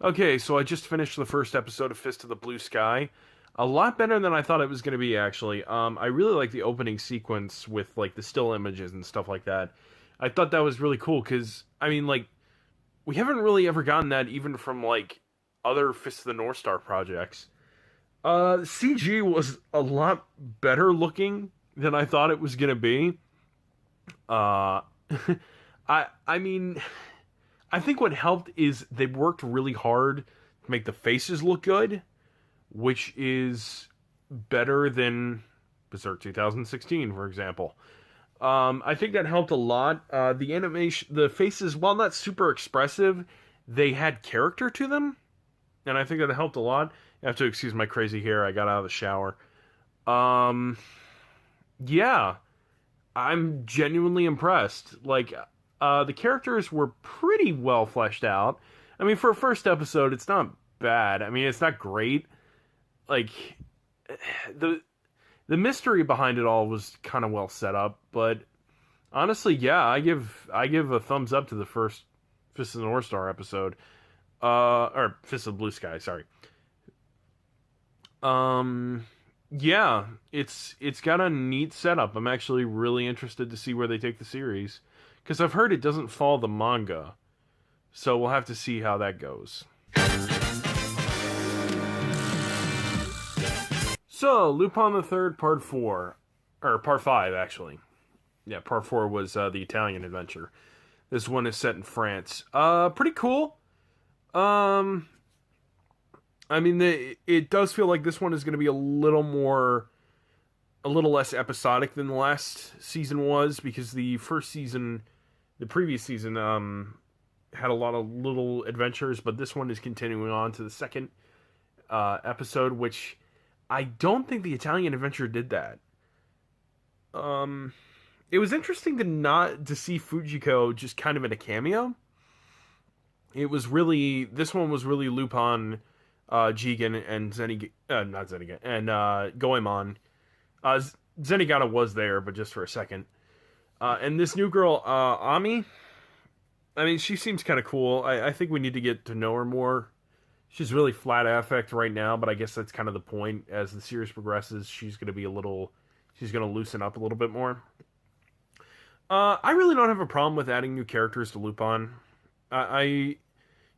Okay, so I just finished the first episode of Fist of the Blue Sky. A lot better than I thought it was going to be, actually. I really like the opening sequence with like the still images and stuff like that. I thought that was really cool because I mean, like, we haven't really ever gotten that even from like other Fist of the North Star projects. CG was a lot better looking than I thought it was going to be. Uh, I mean, I think what helped is they worked really hard to make the faces look good, which is better than Berserk 2016, for example. I think that helped a lot. The animation, the faces, while not super expressive, they had character to them, and I think that helped a lot. You have to excuse my crazy hair. I got out of the shower. Um, yeah, I'm genuinely impressed. Like, the characters were pretty well fleshed out. I mean, for a first episode, it's not bad. I mean, it's not great. Like, the the mystery behind it all was kind of well set up, but honestly, yeah, I give a thumbs up to the first Fist of the North Star episode, or Fist of the Blue Sky. Sorry. Um, yeah, it's got a neat setup. I'm actually really interested to see where they take the series because I've heard it doesn't follow the manga, so we'll have to see how that goes. So, Lupin III Part 4, or Part 5 actually. Yeah, Part 4 was the Italian adventure. This one is set in France. Pretty cool. Um, I mean, it does feel like this one is going to be a little less episodic than the last season was, because the first season, the previous season, had a lot of little adventures, but this one is continuing on to the second episode, which I don't think the Italian adventure did that. It was interesting to see Fujiko just kind of in a cameo. It was really, this one was really Lupin, Jigen, and not Zeniga, and Goemon. Zenigata was there, but just for a second. And this new girl, Ami, I mean, she seems kind of cool. I think we need to get to know her more. She's really flat affect right now, but I guess that's kind of the point. As the series progresses, she's going to loosen up a little bit more. I really don't have a problem with adding new characters to Lupin.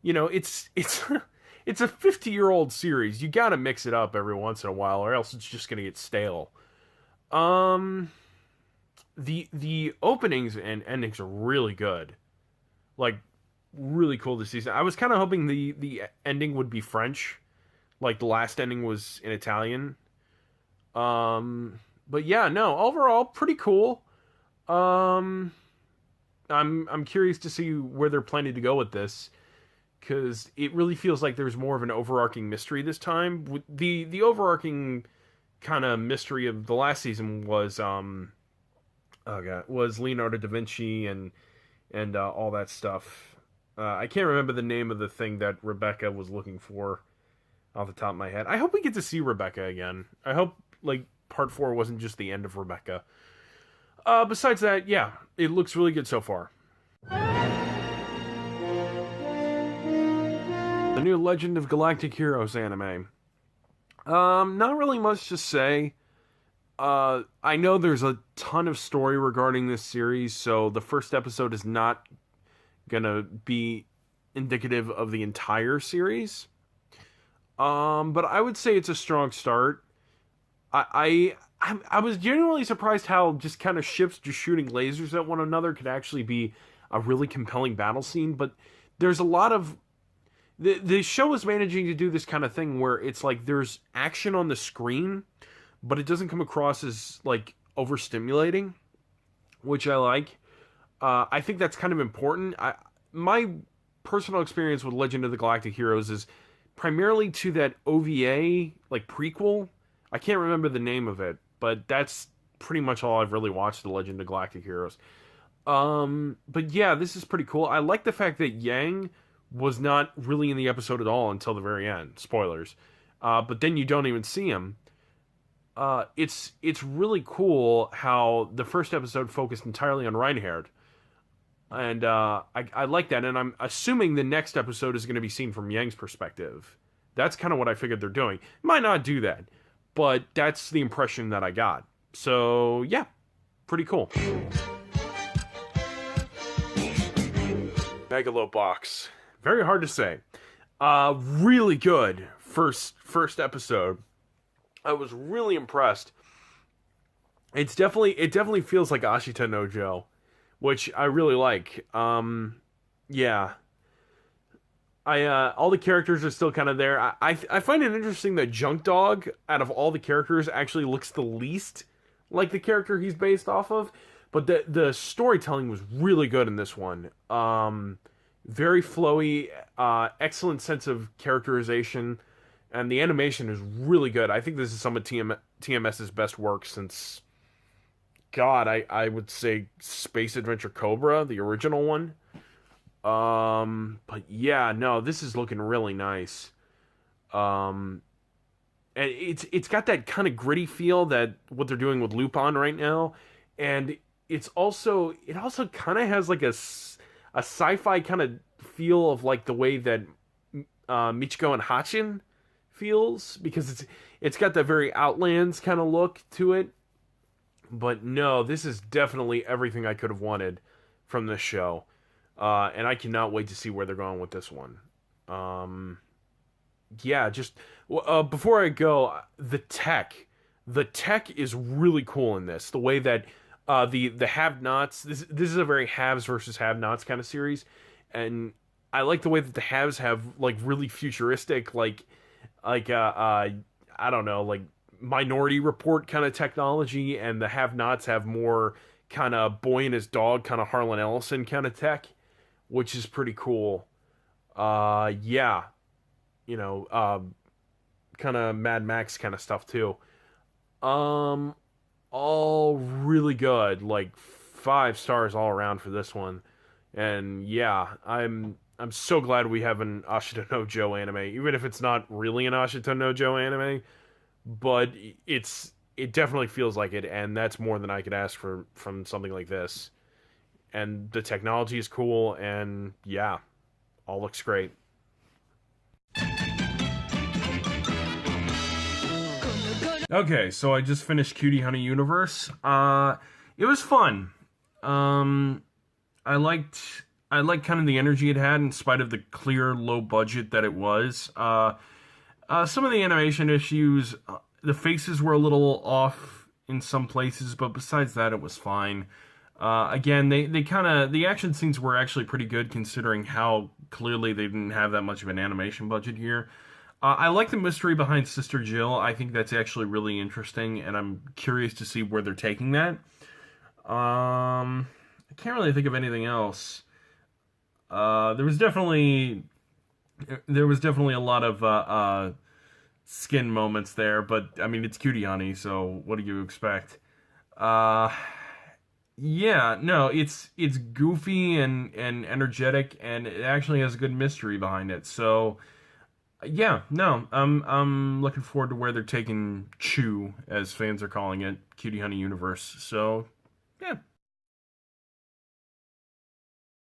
It's it's a 50-year-old series. You got to mix it up every once in a while, or else it's just going to get stale. The openings and endings are really good, like really cool this season. I was kind of hoping the ending would be French, like the last ending was in Italian. But yeah, no, overall pretty cool. Um, I'm curious to see where they're planning to go with this, because it really feels like there's more of an overarching mystery this time. The overarching kind of mystery of the last season was was Leonardo da Vinci and all that stuff. I can't remember the name of the thing that Rebecca was looking for off the top of my head. I hope we get to see Rebecca again. I hope like part 4 wasn't just the end of Rebecca. Besides that, yeah, it looks really good so far. The new Legend of Galactic Heroes anime. Not really much to say. I know there's a ton of story regarding this series, so the first episode is not gonna be indicative of the entire series. But I would say it's a strong start. I was genuinely surprised how just kind of ships just shooting lasers at one another could actually be a really compelling battle scene. But there's a lot of the show is managing to do this kind of thing where it's like there's action on the screen, but it doesn't come across as like overstimulating, which I like. I think that's kind of important. My personal experience with Legend of the Galactic Heroes is primarily to that OVA like prequel. I can't remember the name of it, but that's pretty much all I've really watched the Legend of Galactic Heroes. But yeah, this is pretty cool. I like the fact that Yang was not really in the episode at all until the very end. Spoilers. But then you don't even see him. It's really cool how the first episode focused entirely on Reinhard. And I like that, and I'm assuming the next episode is going to be seen from Yang's perspective. That's kind of what I figured they're doing. Might not do that, but that's the impression that I got. So yeah, pretty cool. Megalo Box. Very hard to say. Really good first episode. I was really impressed. It definitely feels like Ashita no Joe, which I really like. Yeah. All the characters are still kind of there. I find it interesting that Junk Dog, out of all the characters, actually looks the least like the character he's based off of. But the storytelling was really good in this one. Very flowy, excellent sense of characterization, and the animation is really good. I think this is some of TMS's best work since, God, I would say Space Adventure Cobra, the original one. But yeah, no, this is looking really nice. And it's got that kind of gritty feel that what they're doing with Lupin right now, and it also kind of has like a sci-fi kind of feel of like the way that Michiko and Hachin feels, because it's got that very Outlands kind of look to it. But no, this is definitely everything I could have wanted from this show. And I cannot wait to see where they're going with this one. Yeah, just before I go, the tech is really cool in this. The way that the have-nots, this is a very haves versus have-nots kind of series, and I like the way that the haves have like really futuristic, like I don't know, like Minority Report kind of technology, and the have-nots have more kind of Boy and His Dog, kind of Harlan Ellison kind of tech, which is pretty cool. Yeah, you know, kind of Mad Max kind of stuff too. All really good, like 5 stars all around for this one. And yeah, I'm so glad we have an Ashita no Joe anime, even if it's not really an Ashita no Joe anime, but it definitely feels like it, and that's more than I could ask for from something like this. And the technology is cool, and yeah, all looks great. Okay, so I just finished Cutie Honey Universe. It was fun. I liked kind of the energy it had in spite of the clear low budget that it was. Some of the animation issues, the faces were a little off in some places, but besides that, it was fine. Again, they kind of, the action scenes were actually pretty good considering how clearly they didn't have that much of an animation budget here. I like the mystery behind Sister Jill. I think that's actually really interesting, and I'm curious to see where they're taking that. I can't really think of anything else. There was definitely a lot of skin moments there, but I mean, it's Cutie Honey, so what do you expect? Yeah, no, it's goofy and energetic, and it actually has a good mystery behind it. So yeah, no, I'm looking forward to where they're taking Chew, as fans are calling it, Cutie Honey Universe. So yeah.